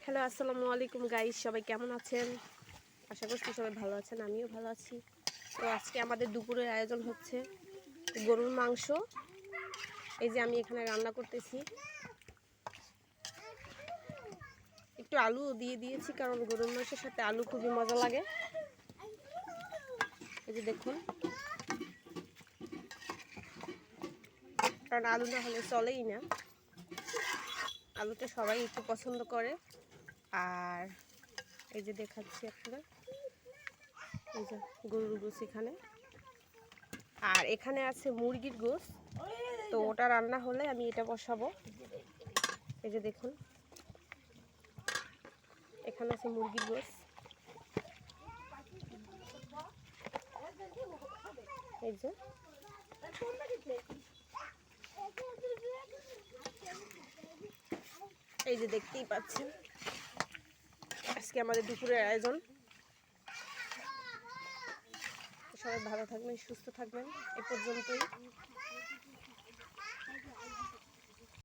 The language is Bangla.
হ্যালো, আসসালামু আলাইকুম গাইস, সবাই কেমন আছেন? আশা করছি সবাই ভালো আছেন, আমিও ভালো আছি। তো আজকে আমাদের দুপুরের আয়োজন হচ্ছে গরুর মাংস। এই যে আমি এখানে রান্না করতেছি, একটু আলু দিয়ে দিয়েছি কারণ গরুর মাংসের সাথে আলু খুবই মজা লাগে। এই যে দেখুন, কারণ আলু না হলে চলেই না, আলুটা সবাই একটু পছন্দ করে। আর এই যে দেখাচ্ছি আপনারা, এই যে গরুর গোশ এখানে, আর এখানে আছে মুরগির গোশ। তো ওটা রান্না হলে আমি এটা বসাবো। এই যে দেখুন, এখানে আছে মুরগির গোশ। এই যে এই যে দেখতেই পাচ্ছেন আজকে আমাদের দুপুরের আয়োজন। সবাই ভালো থাকবেন, সুস্থ থাকবেন। এ পর্যন্তই।